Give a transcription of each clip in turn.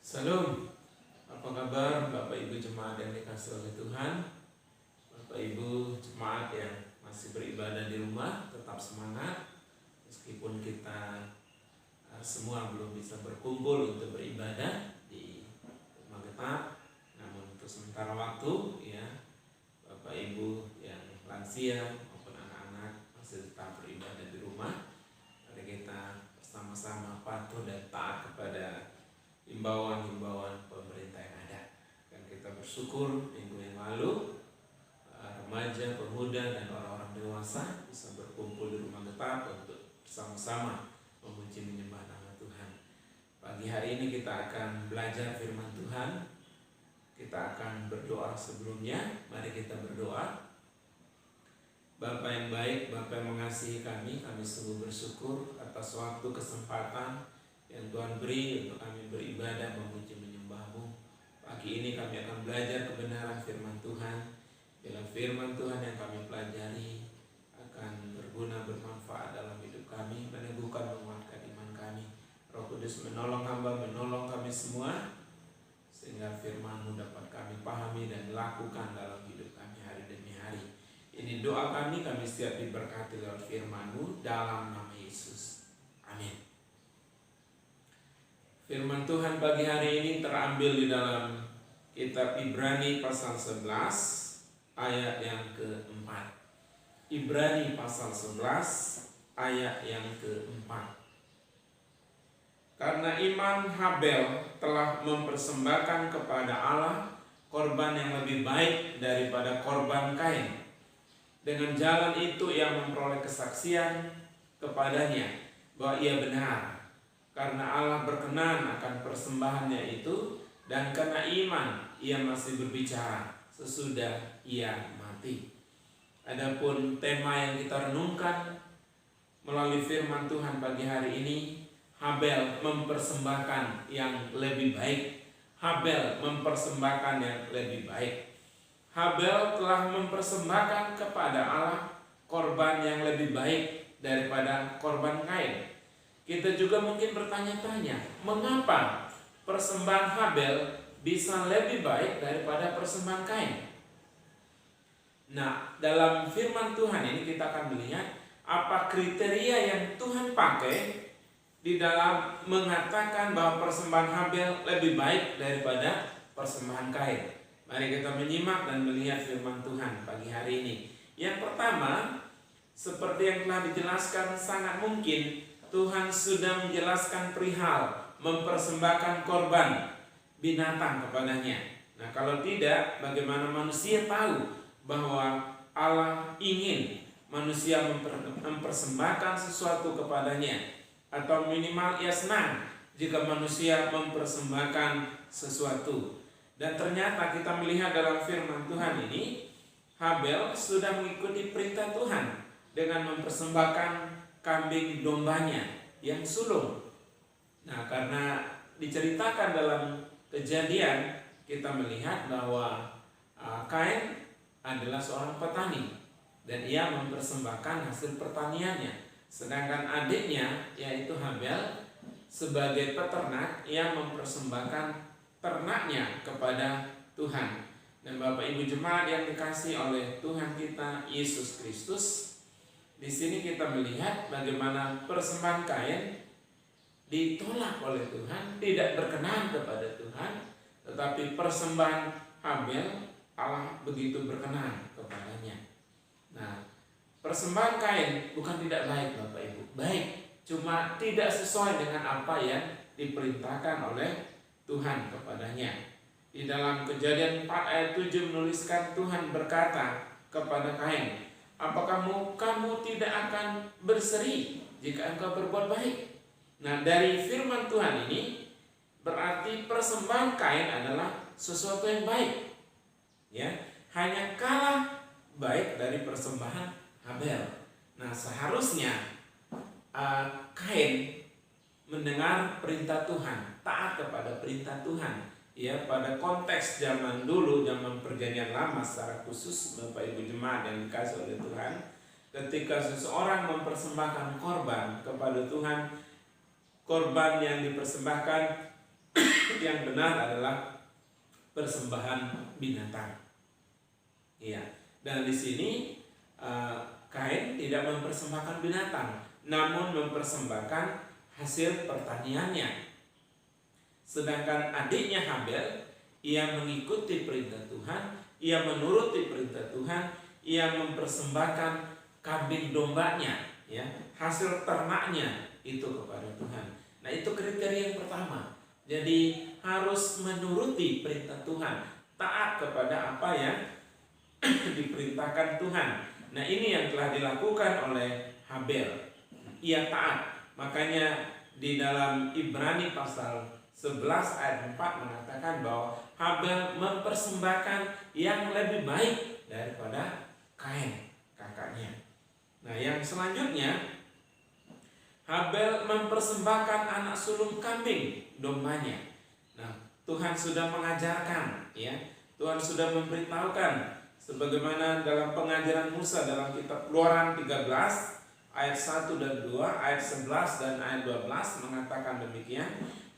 Salam, apa kabar Bapak Ibu jemaat yang dikasihi oleh Tuhan? Bapak Ibu jemaat yang masih beribadah di rumah, tetap semangat meskipun kita semua belum bisa berkumpul untuk beribadah di rumah Getah. Namun untuk sementara waktu ya, Bapak Ibu yang lansia maupun anak-anak masih tetap beribadah di rumah. Mari kita bersama-sama patuh dan taat kepada himbauan-himbauan pemerintah yang ada. Dan kita bersyukur minggu yang lalu remaja, pemuda, dan orang-orang dewasa bisa berkumpul di rumah Getah untuk bersama-sama memuji menyembah nama Tuhan. Pagi hari ini kita akan belajar firman Tuhan. Kita akan berdoa sebelumnya. Mari kita berdoa. Bapa yang baik, Bapa yang mengasihi kami sungguh bersyukur atas waktu kesempatan yang Tuhan beri untuk kami beribadah memuji menyembah-Mu. Pagi ini kami akan belajar kebenaran firman Tuhan. Bila firman Tuhan yang kami pelajari akan berguna, bermanfaat dalam hidup kami, meneguhkan, menguatkan iman kami. Roh Kudus menolong hamba, menolong kami semua, sehingga firman-Mu dapat kami pahami dan lakukan dalam hidup kami hari demi hari. Ini doa kami siap diberkati lewat firman-Mu dalam nama Yesus. Amin. Firman Tuhan pagi hari ini terambil di dalam kitab Ibrani pasal 11 ayat yang keempat. Ibrani pasal 11 ayat yang keempat. Karena iman Habel telah mempersembahkan kepada Allah korban yang lebih baik daripada korban Kain. Dengan jalan itu ia memperoleh kesaksian kepadanya bahwa ia benar. Karena Allah berkenan akan persembahannya itu, dan karena iman ia masih berbicara sesudah ia mati. Adapun tema yang kita renungkan melalui firman Tuhan pagi hari ini, Habel mempersembahkan yang lebih baik. Habel mempersembahkan yang lebih baik. Habel telah mempersembahkan kepada Allah korban yang lebih baik daripada korban Kain. Kita juga mungkin bertanya-tanya, mengapa persembahan Habel bisa lebih baik daripada persembahan Kain? Nah, dalam firman Tuhan ini kita akan melihat apa kriteria yang Tuhan pakai di dalam mengatakan bahwa persembahan Habel lebih baik daripada persembahan Kain. Mari kita menyimak dan melihat firman Tuhan pagi hari ini. Yang pertama, seperti yang telah dijelaskan, sangat mungkin Tuhan sudah menjelaskan perihal mempersembahkan korban binatang kepadanya. Nah, kalau tidak, bagaimana manusia tahu bahwa Allah ingin manusia mempersembahkan sesuatu kepadanya? Atau minimal ia senang jika manusia mempersembahkan sesuatu. Dan ternyata kita melihat dalam firman Tuhan ini, Habel sudah mengikuti perintah Tuhan dengan mempersembahkan kambing dombanya yang sulung. Nah, karena diceritakan dalam Kejadian, kita melihat bahwa Kain adalah seorang petani dan ia mempersembahkan hasil pertaniannya. Sedangkan adiknya yaitu Habel sebagai peternak, ia mempersembahkan ternaknya kepada Tuhan. Dan Bapak Ibu jemaat yang dikasihi oleh Tuhan kita Yesus Kristus, di sini kita melihat bagaimana persembahan Kain ditolak oleh Tuhan, tidak berkenan kepada Tuhan, tetapi persembahan Habel Allah begitu berkenan kepadanya. Nah, persembahan Kain bukan tidak baik Bapak Ibu, baik, cuma tidak sesuai dengan apa yang diperintahkan oleh Tuhan kepadanya. Di dalam Kejadian 4 ayat 7 menuliskan, Tuhan berkata kepada Kain, apakah kamu tidak akan berseri jika engkau berbuat baik? Nah, dari firman Tuhan ini berarti persembahan Kain adalah sesuatu yang baik. Ya, hanya kalah baik dari persembahan Habel. Nah, seharusnya Kain mendengar perintah Tuhan, taat kepada perintah Tuhan. Ya, pada konteks zaman dulu, zaman perjanjian lama secara khusus Bapak Ibu jemaat yang dikasihi oleh Tuhan, ketika seseorang mempersembahkan korban kepada Tuhan, korban yang dipersembahkan yang benar adalah persembahan binatang. Iya. Dan di sini Kain tidak mempersembahkan binatang, namun mempersembahkan hasil pertaniannya. Sedangkan adiknya Habel, ia mengikuti perintah Tuhan, ia menuruti perintah Tuhan, ia mempersembahkan kambing dombanya, ya, hasil ternaknya itu kepada Tuhan. Nah, itu kriteria yang pertama. Jadi harus menuruti perintah Tuhan, taat kepada apa yang diperintahkan Tuhan. Nah, ini yang telah dilakukan oleh Habel. Ia taat. Makanya di dalam Ibrani pasal 11 ayat 4 mengatakan bahwa Habel mempersembahkan yang lebih baik daripada Kain, kakaknya. Nah, yang selanjutnya, Habel mempersembahkan anak sulung kambing dombanya. Nah, Tuhan sudah mengajarkan, ya, Tuhan sudah memberitahukan, sebagaimana dalam pengajaran Musa dalam kitab Keluaran 13 ayat 1 dan 2, ayat 11 dan ayat 12 mengatakan demikian.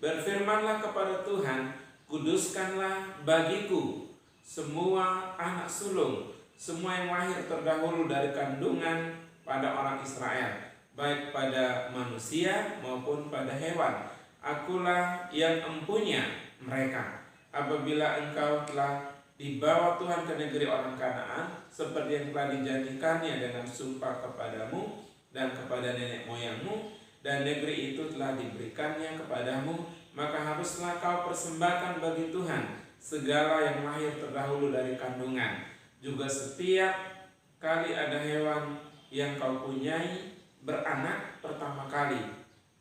Berfirmanlah kepada Tuhan, kuduskanlah bagiku semua anak sulung, semua yang lahir terdahulu dari kandungan pada orang Israel, baik pada manusia maupun pada hewan. Akulah yang empunya mereka. Apabila engkau telah dibawa Tuhan ke negeri orang Kanaan, seperti yang telah dijanjikannya dengan sumpah kepadamu dan kepada nenek moyangmu, dan negeri itu telah diberikannya kepadamu, maka haruslah kau persembahkan bagi Tuhan segala yang lahir terdahulu dari kandungan. Juga setiap kali ada hewan yang kau punyai beranak pertama kali,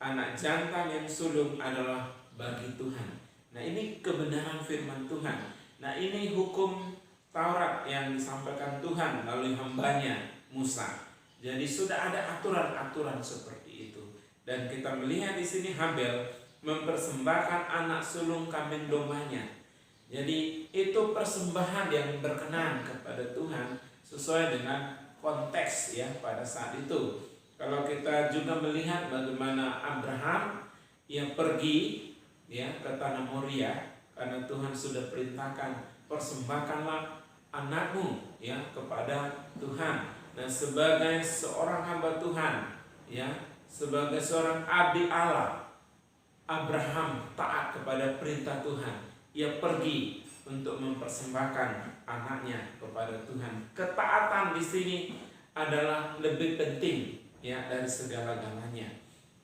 anak jantan yang sulung adalah bagi Tuhan. Nah, ini kebenaran firman Tuhan. Nah, ini hukum Taurat yang disampaikan Tuhan melalui hambanya Musa. Jadi sudah ada aturan-aturan seperti itu. Dan kita melihat di sini Habel mempersembahkan anak sulung kambing dombanya. Jadi itu persembahan yang berkenan kepada Tuhan sesuai dengan konteks, ya, pada saat itu. Kalau kita juga melihat bagaimana Abraham yang pergi, ya, ke tanah Moria, karena Tuhan sudah perintahkan, persembahkanlah anakmu, ya, kepada Tuhan. Nah, sebagai seorang hamba Tuhan, ya, sebagai seorang abdi Allah, Abraham taat kepada perintah Tuhan. Ia pergi untuk mempersembahkan anaknya kepada Tuhan. Ketaatan di sini adalah lebih penting, ya, dari segala-galanya.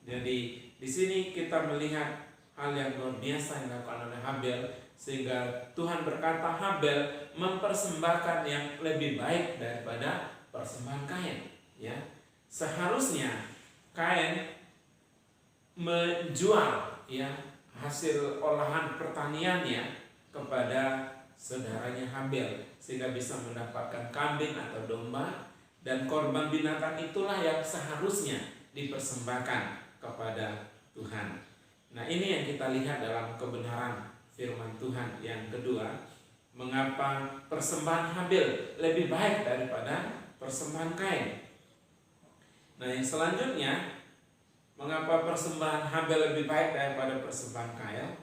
Jadi di sini kita melihat hal yang luar biasa yang dilakukan oleh Habel, sehingga Tuhan berkata Habel mempersembahkan yang lebih baik daripada persembahan Kain, ya. Seharusnya Kain menjual, ya, hasil olahan pertaniannya kepada saudaranya Habel, sehingga bisa mendapatkan kambing atau domba, dan korban binatang itulah yang seharusnya dipersembahkan kepada Tuhan. Nah, ini yang kita lihat dalam kebenaran firman Tuhan. Yang kedua, mengapa persembahan Habel lebih baik daripada persembahan Kain. Nah, yang selanjutnya, mengapa persembahan Habel lebih baik daripada persembahan Kain?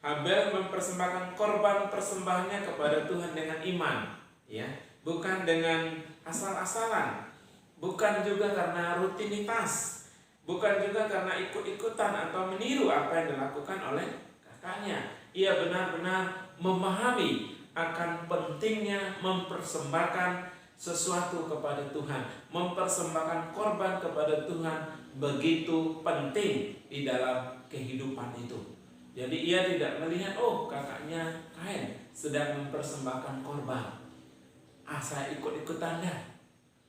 Habel mempersembahkan korban persembahannya kepada Tuhan dengan iman, ya, bukan dengan asal-asalan, bukan juga karena rutinitas, bukan juga karena ikut-ikutan atau meniru apa yang dilakukan oleh kakaknya. Ia benar-benar memahami akan pentingnya mempersembahkan sesuatu kepada Tuhan, mempersembahkan korban kepada Tuhan begitu penting di dalam kehidupan itu. Jadi ia tidak melihat, oh, kakaknya Kain sedang mempersembahkan korban, saya ikut-ikutan dah.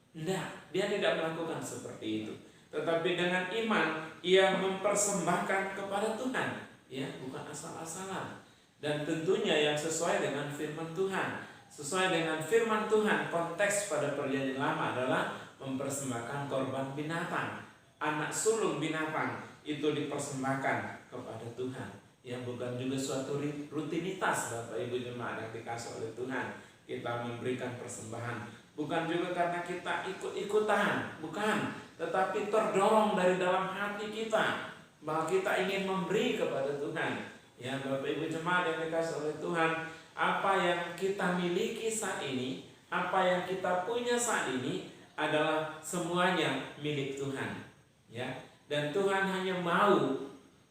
Tidak, dia tidak melakukan seperti itu. Tetapi dengan iman ia mempersembahkan kepada Tuhan, ya, bukan asal-asalan. Dan tentunya yang sesuai dengan firman Tuhan. Sesuai dengan firman Tuhan, konteks pada perjanjian lama adalah mempersembahkan korban binatang. Anak sulung binatang itu dipersembahkan kepada Tuhan. Ya, bukan juga suatu rutinitas, Bapak Ibu jemaat yang dikasih oleh Tuhan, kita memberikan persembahan. Bukan juga karena kita ikut-ikutan, bukan, tetapi terdorong dari dalam hati kita bahwa kita ingin memberi kepada Tuhan. Ya, Bapak Ibu jemaat yang dikasihi oleh Tuhan, apa yang kita miliki saat ini, apa yang kita punya saat ini adalah semuanya milik Tuhan. Ya, dan Tuhan hanya mau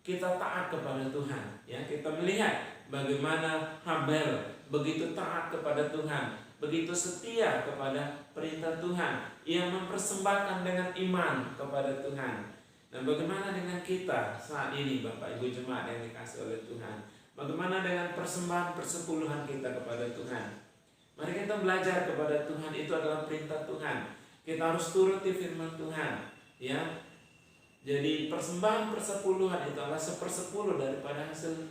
kita taat kepada Tuhan. Ya, kita melihat bagaimana Habel begitu taat kepada Tuhan, begitu setia kepada perintah Tuhan. Ia mempersembahkan dengan iman kepada Tuhan. Dan bagaimana dengan kita saat ini, Bapak Ibu jemaat yang dikasihi oleh Tuhan? Bagaimana dengan persembahan persepuluhan kita kepada Tuhan? Mari kita belajar kepada Tuhan, itu adalah perintah Tuhan. Kita harus turuti firman Tuhan. Ya, jadi persembahan persepuluhan itu adalah 1/10 daripada hasil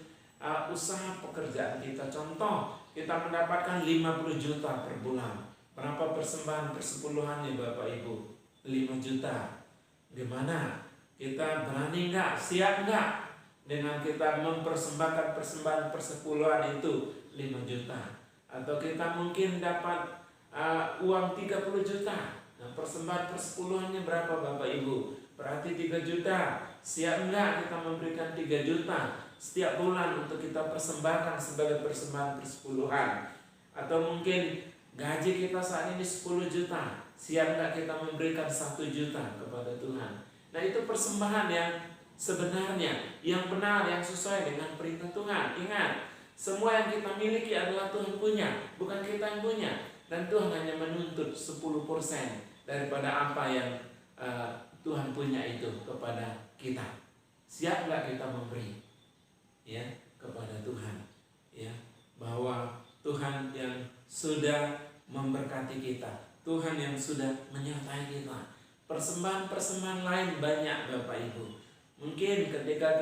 usaha pekerjaan kita. Contoh, kita mendapatkan 50 juta per bulan. Berapa persembahan persepuluhannya Bapak Ibu? 5 juta. Gimana? Kita berani nggak? Siap nggak? Dengan kita mempersembahkan persembahan persepuluhan itu 5 juta. Atau kita mungkin dapat uang 30 juta. Nah, persembahan persepuluhannya berapa Bapak Ibu? Berarti 3 juta. Siap nggak kita memberikan 3 juta setiap bulan untuk kita persembahkan sebagai persembahan persepuluhan? Atau mungkin gaji kita saat ini 10 juta. Siap nggak kita memberikan 1 juta kepada Tuhan? Nah, itu persembahan yang sebenarnya, yang benar, yang sesuai dengan perintah Tuhan. Ingat, semua yang kita miliki adalah Tuhan punya, bukan kita yang punya. Dan Tuhan hanya menuntut 10% daripada apa yang Tuhan punya itu kepada kita. Siap nggak kita memberi, ya, kepada Tuhan, ya, bahwa Tuhan yang sudah memberkati kita, Tuhan yang sudah menyertai kita. Persembahan-persembahan lain banyak Bapak Ibu. Mungkin ketika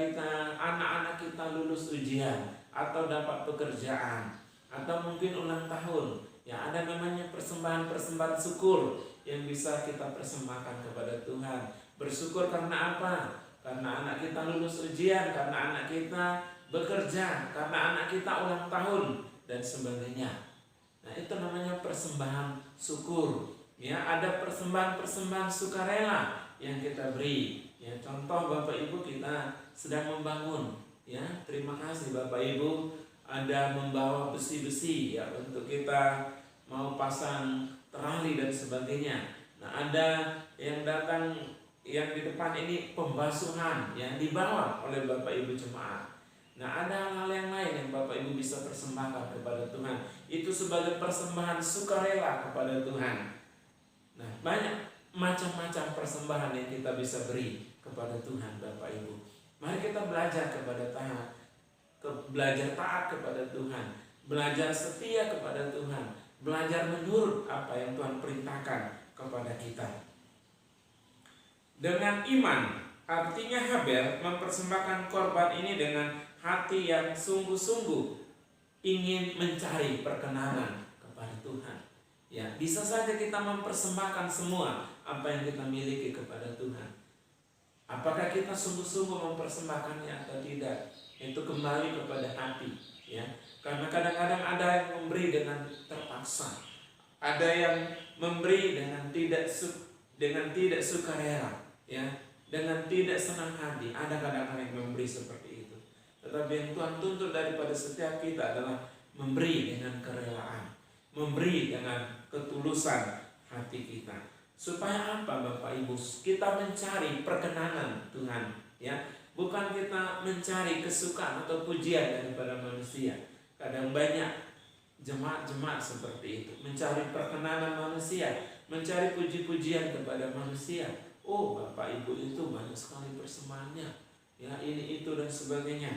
anak-anak kita lulus ujian atau dapat pekerjaan, atau mungkin ulang tahun, ya ada namanya persembahan-persembahan syukur yang bisa kita persembahkan kepada Tuhan. Bersyukur karena apa? Karena anak kita lulus ujian, karena anak kita bekerja, karena anak kita ulang tahun dan sebagainya. Nah, itu namanya persembahan syukur. Ya, ada persembahan-persembahan sukarela yang kita beri. Ya, contoh Bapak Ibu kita sedang membangun. Ya, terima kasih Bapak Ibu ada membawa besi-besi ya untuk kita mau pasang terali dan sebagainya. Nah, ada yang datang yang di depan ini pembasuhan yang dibawa oleh Bapak Ibu jemaat. Nah, ada hal-hal yang lain yang Bapak Ibu bisa persembahkan kepada Tuhan. Itu sebagai persembahan sukarela kepada Tuhan. Nah, banyak macam-macam persembahan yang kita bisa beri kepada Tuhan Bapak Ibu. Mari kita belajar belajar taat kepada Tuhan, belajar setia kepada Tuhan, belajar menurut apa yang Tuhan perintahkan kepada kita. Dengan iman, artinya Habel mempersembahkan korban ini dengan hati yang sungguh-sungguh ingin mencari perkenanan kepada Tuhan. Ya, bisa saja kita mempersembahkan semua apa yang kita miliki kepada Tuhan. Apakah kita sungguh-sungguh mempersembahkannya atau tidak? Itu kembali kepada hati, ya. Karena kadang-kadang ada yang memberi dengan terpaksa, ada yang memberi dengan tidak sukarela, ya, dengan tidak senang hati. Ada kadang-kadang yang memberi seperti itu. Tetapi yang Tuhan tuntut daripada setiap kita adalah memberi dengan kerelaan, memberi dengan ketulusan hati kita. Supaya apa Bapak Ibu? Kita mencari perkenanan Tuhan, ya. Bukan kita mencari kesukaan atau pujian daripada manusia. Kadang banyak jemaat-jemaat seperti itu, mencari perkenanan manusia, mencari puji-pujian kepada manusia. Oh, Bapak Ibu itu banyak sekali persembahannya, ya, ini itu dan sebagainya.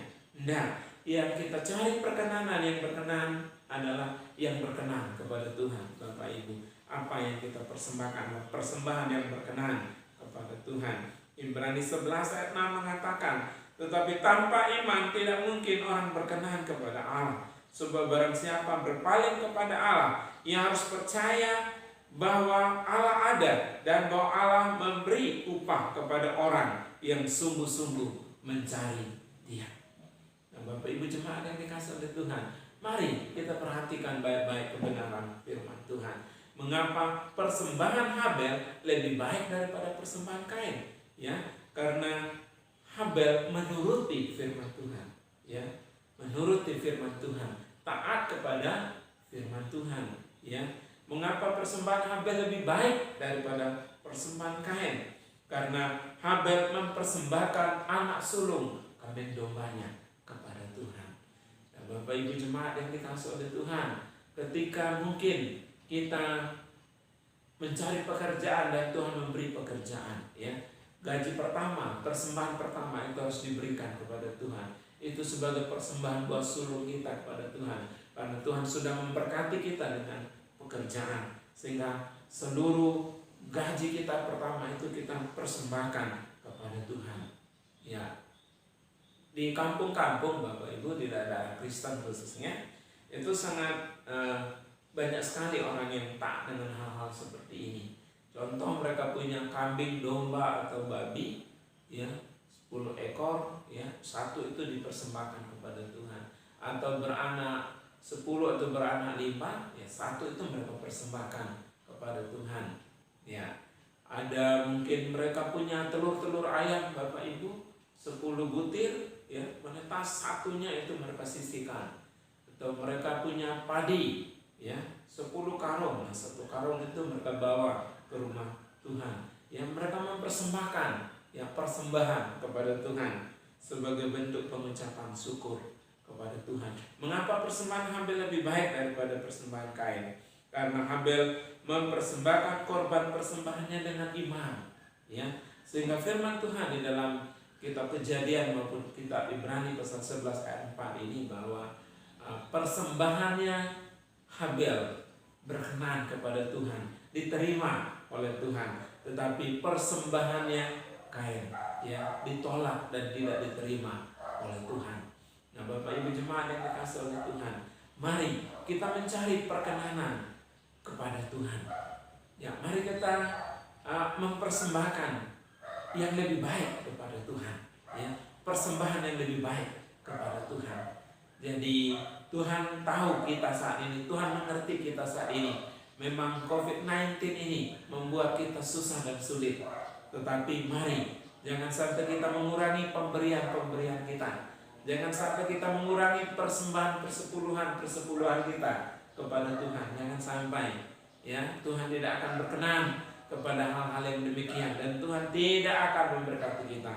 Nah, yang kita cari perkenanan yang berkenan adalah yang berkenan kepada Tuhan Bapak Ibu. Apa yang kita persembahkan, persembahan yang berkenan kepada Tuhan. Ibrani 11 ayat 6 mengatakan, tetapi tanpa iman tidak mungkin orang berkenan kepada Allah. Sebab barang siapa berpaling kepada Allah, ia harus percaya bahwa Allah ada dan bahwa Allah memberi upah kepada orang yang sungguh-sungguh mencari Dia. Nah, Bapak Ibu jemaat yang dikasihi oleh Tuhan, mari kita perhatikan baik-baik kebenaran firman Tuhan. Mengapa persembahan Habel lebih baik daripada persembahan Kain? Ya, karena Habel menuruti firman Tuhan. Ya, menuruti firman Tuhan, taat kepada firman Tuhan. Ya, mengapa persembahan Habel lebih baik daripada persembahan Kain? Karena Habel mempersembahkan anak sulung kambing dombanya kepada Tuhan. Nah, Bapak Ibu jemaat yang dikasihi oleh Tuhan, ketika mungkin kita mencari pekerjaan dan Tuhan memberi pekerjaan, ya, gaji pertama, persembahan pertama itu harus diberikan kepada Tuhan. Itu sebagai persembahan buat sulung kita kepada Tuhan. Karena Tuhan sudah memberkati kita dengan pekerjaan, sehingga seluruh gaji kita pertama itu kita persembahkan kepada Tuhan. Ya, di kampung-kampung Bapak Ibu, di daerah Kristen khususnya, itu sangat banyak sekali orang yang taat dengan hal-hal seperti ini. Contoh, mereka punya kambing, domba atau babi, ya, 10 ekor, ya, satu itu dipersembahkan kepada Tuhan. Atau beranak 10 atau beranak 5, ya, satu itu mereka persembahkan kepada Tuhan. Ya, ada mungkin mereka punya telur-telur ayam Bapak Ibu, 10 butir, ya, menetas satunya itu mereka sisihkan. Atau mereka punya padi, ya, 10 karung, nah, 1 karung itu mereka bawa ke rumah Tuhan. Ya, mereka mempersembahkan, ya, persembahan kepada Tuhan sebagai bentuk pengucapan syukur kepada Tuhan. Mengapa persembahan Habel lebih baik daripada persembahan Kain? Karena Habel mempersembahkan korban persembahannya dengan iman, ya, sehingga firman Tuhan di dalam kitab Kejadian maupun kitab Ibrani pasal 11 ayat 4 ini bahwa persembahannya Habel berkenan kepada Tuhan, diterima oleh Tuhan, tetapi persembahannya Kain, ya, ditolak dan tidak diterima oleh Tuhan. Nah, Bapak Ibu jemaat yang dikasihi oleh Tuhan, mari kita mencari perkenanan kepada Tuhan. Ya, mari kita mempersembahkan yang lebih baik kepada Tuhan, ya, persembahan yang lebih baik kepada Tuhan. Jadi Tuhan tahu kita saat ini, Tuhan mengerti kita saat ini. Memang COVID-19 ini membuat kita susah dan sulit, tetapi mari jangan sampai kita mengurangi pemberian kita. Jangan sampai kita mengurangi persembahan persepuluhan kita kepada Tuhan. Jangan sampai, ya, Tuhan tidak akan berkenan kepada hal-hal yang demikian, dan Tuhan tidak akan memberkati kita.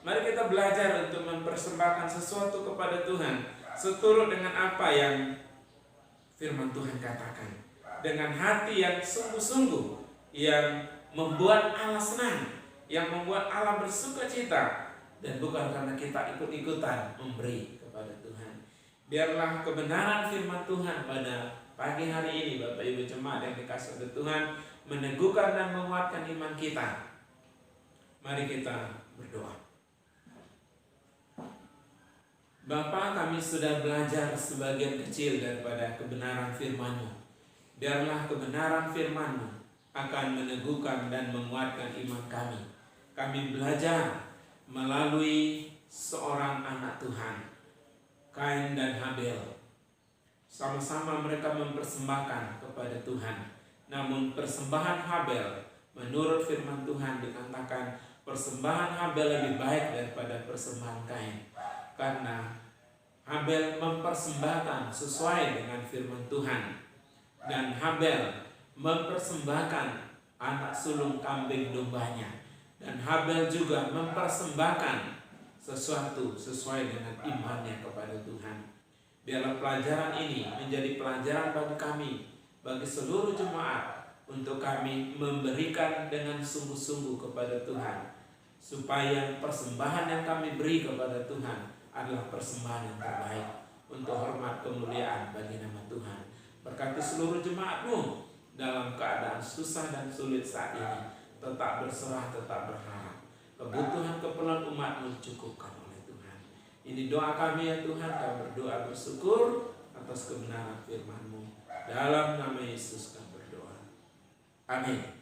Mari kita belajar untuk mempersembahkan sesuatu kepada Tuhan seturut dengan apa yang firman Tuhan katakan, dengan hati yang sungguh-sungguh, yang membuat Allah senang, yang membuat Allah bersuka cita, dan bukan karena kita ikut-ikutan memberi kepada Tuhan. Biarlah kebenaran firman Tuhan pada pagi hari ini Bapak Ibu jemaat yang dikasihi oleh Tuhan meneguhkan dan menguatkan iman kita. Mari kita berdoa. Bapa, kami sudah belajar sebagian kecil daripada kebenaran firman-Mu. Biarlah kebenaran firman-Mu akan meneguhkan dan menguatkan iman kami. Kami belajar melalui seorang anak Tuhan, Kain dan Habel. Sama-sama mereka mempersembahkan kepada Tuhan. Namun persembahan Habel, menurut firman Tuhan dikatakan persembahan Habel lebih baik daripada persembahan Kain. Karena Habel mempersembahkan sesuai dengan firman Tuhan, dan Habel mempersembahkan anak sulung kambing dombanya, dan Habel juga mempersembahkan sesuatu sesuai dengan imannya kepada Tuhan. Biarlah pelajaran ini menjadi pelajaran bagi kami, bagi seluruh jemaat, untuk kami memberikan dengan sungguh-sungguh kepada Tuhan, supaya persembahan yang kami beri kepada Tuhan adalah persembahan yang terbaik untuk hormat kemuliaan bagi nama Tuhan. Berkati seluruh jemaat-Mu dalam keadaan susah dan sulit saat ini, tetap berserah, tetap berharap. Kebutuhan keperluan umat-Mu dicukupkan oleh Tuhan. Ini doa kami ya Tuhan, kami berdoa bersyukur atas kebenaran firman-Mu. Dalam nama Yesus kami berdoa. Amin.